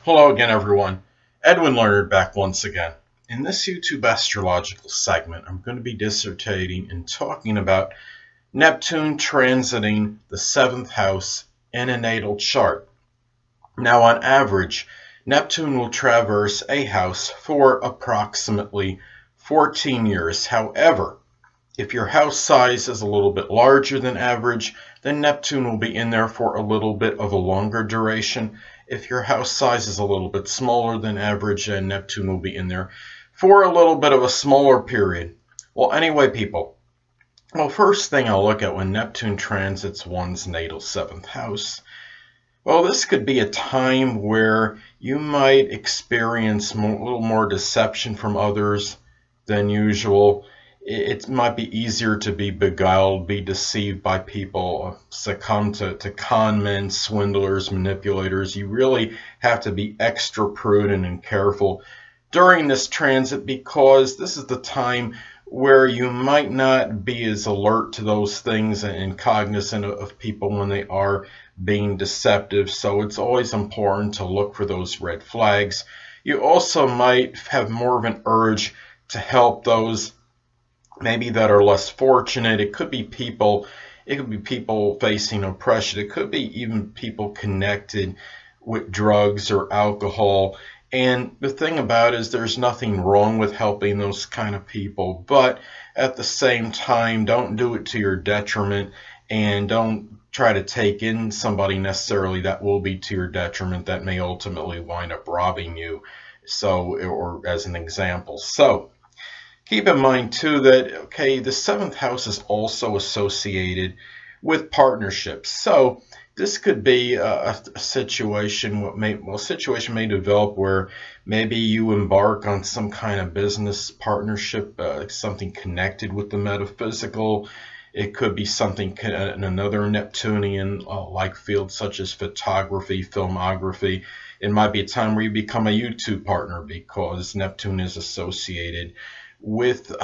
Hello again, everyone. Edwin Learnard back once again. In this YouTube astrological segment, I'm going to be dissertating and talking about Neptune transiting the 7th house in a natal chart. Now, on average, Neptune will traverse a house for approximately 14 years. However, if your house size is a little bit larger than average, then Neptune will be in there for a little bit of a longer duration. If your house size is a little bit smaller than average, then Neptune will be in there for a little bit of a smaller period. Well, anyway, people. Well, first thing I'll look at when Neptune transits one's natal 7th house. Well, this could be a time where you might experience a little more deception from others than usual. It might be easier to be beguiled, be deceived by people, succumb to con men, swindlers, manipulators. You really have to be extra prudent and careful during this transit, because this is the time where you might not be as alert to those things and cognizant of people when they are being deceptive. So it's always important to look for those red flags. You also might have more of an urge to help those maybe that are less fortunate. It could be people facing oppression. It could be even people connected with drugs or alcohol. And the thing about it is there's nothing wrong with helping those kind of people, but at the same time, don't do it to your detriment, and don't try to take in somebody necessarily that will be to your detriment, that may ultimately wind up robbing you. So, or as an example. So keep in mind too that, okay, the 7th house is also associated with partnerships. So this could be a situation may develop where maybe you embark on some kind of business partnership, something connected with the metaphysical. It could be something in another Neptunian like field, such as photography, filmography. It might be a time where you become a YouTube partner, because Neptune is associated with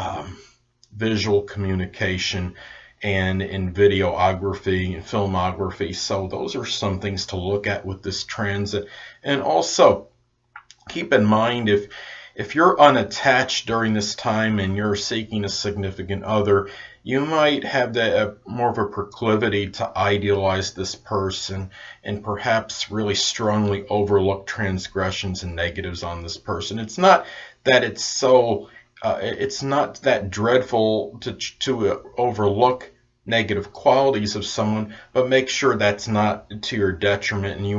visual communication and in videography and filmography. So those are some things to look at with this transit. And also keep in mind, if you're unattached during this time and you're seeking a significant other, you might have more of a proclivity to idealize this person and perhaps really strongly overlook transgressions and negatives on this person. It's not that it's not that dreadful to overlook negative qualities of someone, but make sure that's not to your detriment, and you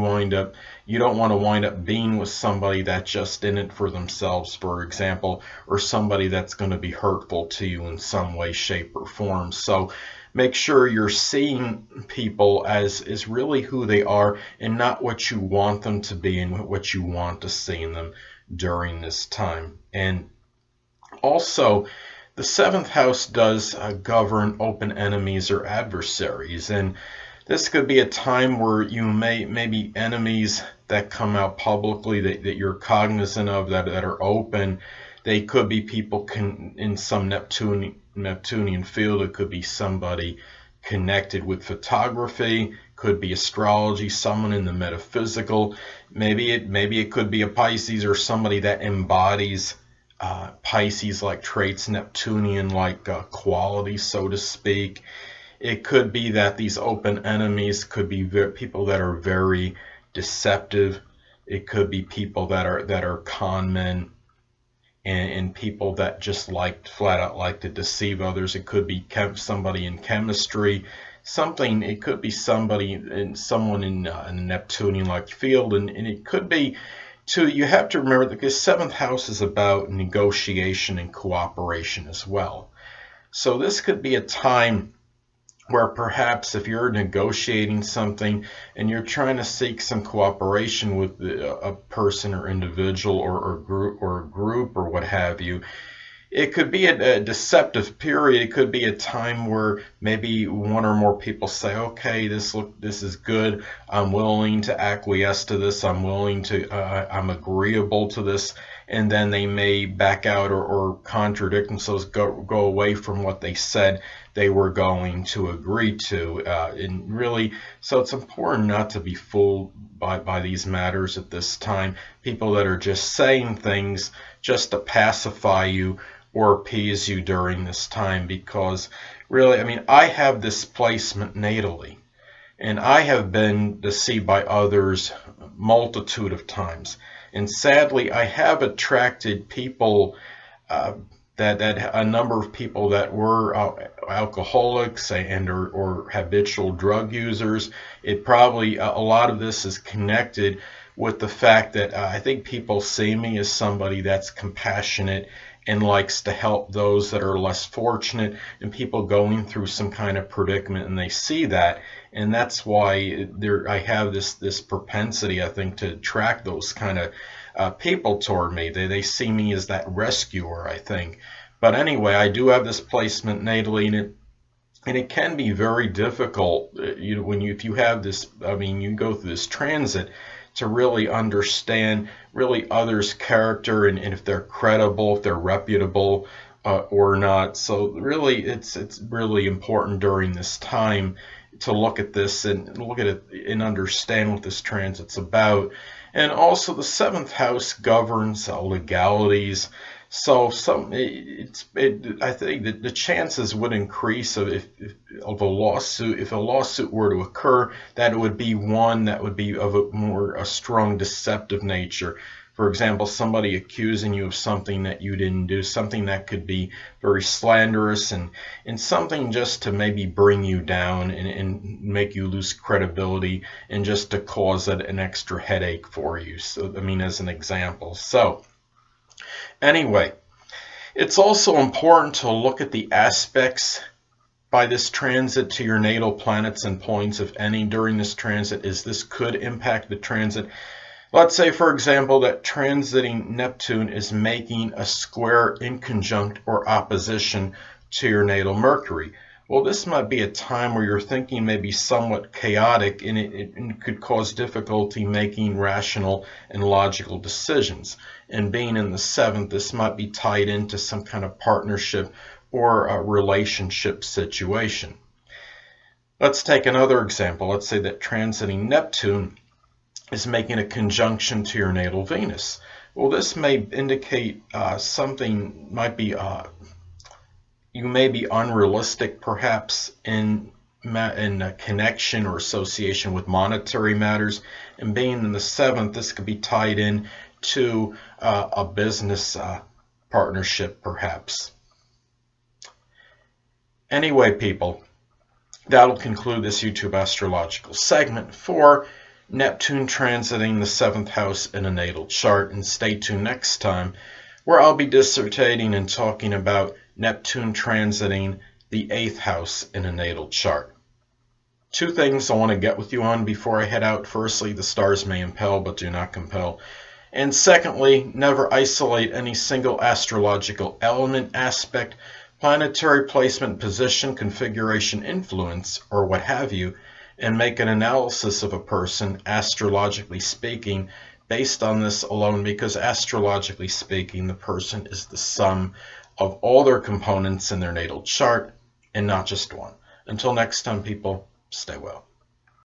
don't want to wind up being with somebody that's just in it for themselves, for example, or somebody that's going to be hurtful to you in some way, shape, or form. So make sure you're seeing people as really who they are, and not what you want them to be and what you want to see in them during this time. And also, the 7th house does govern open enemies or adversaries, and this could be a time where you maybe enemies that come out publicly that you're cognizant of, that are open. They could be people in some Neptunian field. It could be somebody connected with photography, could be astrology, someone in the metaphysical. Maybe it could be a Pisces, or somebody that embodies Pisces-like traits, Neptunian-like qualities, so to speak. It could be that these open enemies could be people that are very deceptive. It could be people that are con men, and people that just flat out like to deceive others. It could be somebody in chemistry. It could be someone in a Neptunian-like field, and it could be. You have to remember that the 7th house is about negotiation and cooperation as well. So this could be a time where perhaps if you're negotiating something and you're trying to seek some cooperation with a person or individual or group or what have you, it could be a deceptive period. It could be a time where maybe one or more people say, okay, this is good. I'm willing to acquiesce to this. I'm agreeable to this. And then they may back out or contradict themselves, go away from what they said, they were going to agree to. And really, so it's important not to be fooled by these matters at this time. People that are just saying things just to pacify you or appease you during this time, because really, I mean, I have this placement natally, and I have been deceived by others multitude of times. And sadly, I have attracted people that a number of people that were alcoholics and or habitual drug users. It probably, a lot of this is connected with the fact that I think people see me as somebody that's compassionate and likes to help those that are less fortunate and people going through some kind of predicament, and they see that, and that's why I have this propensity, I think, to attract those kind of people toward me. They see me as that rescuer, I think. But anyway, I do have this placement natally, and it can be very difficult, if you have this, I mean, you go through this transit, to really understand really others' character and if they're credible, if they're reputable or not. So really, it's really important during this time to look at this and look at it and understand what this transit's about. And also, the seventh house governs legalities. So I think that the chances would increase of if a lawsuit were to occur, that it would be one that would be of a strong deceptive nature. For example, somebody accusing you of something that you didn't do, something that could be very slanderous and something just to maybe bring you down and make you lose credibility and just to cause an extra headache for you. So, I mean, as an example. So, anyway, it's also important to look at the aspects by this transit to your natal planets and points, if any, during this transit, as this could impact the transit. Let's say, for example, that transiting Neptune is making a square, inconjunct, or opposition to your natal Mercury. Well, this might be a time where your thinking may be somewhat chaotic, and it could cause difficulty making rational and logical decisions. And being in the seventh, this might be tied into some kind of partnership or a relationship situation. Let's take another example. Let's say that transiting Neptune is making a conjunction to your natal Venus. Well, this may indicate something might be you may be unrealistic, perhaps in a connection or association with monetary matters. And being in the seventh, this could be tied in to a business partnership, perhaps. Anyway, people, that'll conclude this YouTube astrological segment for Neptune transiting the seventh house in a natal chart. And stay tuned next time, where I'll be dissertating and talking about Neptune transiting the eighth house in a natal chart. Two things I want to get with you on before I head out. Firstly, the stars may impel but do not compel. And secondly, never isolate any single astrological element, aspect, planetary placement, position, configuration, influence, or what have you, and make an analysis of a person, astrologically speaking, based on this alone, because astrologically speaking, the person is the sum of all their components in their natal chart and not just one. Until next time, people, stay well.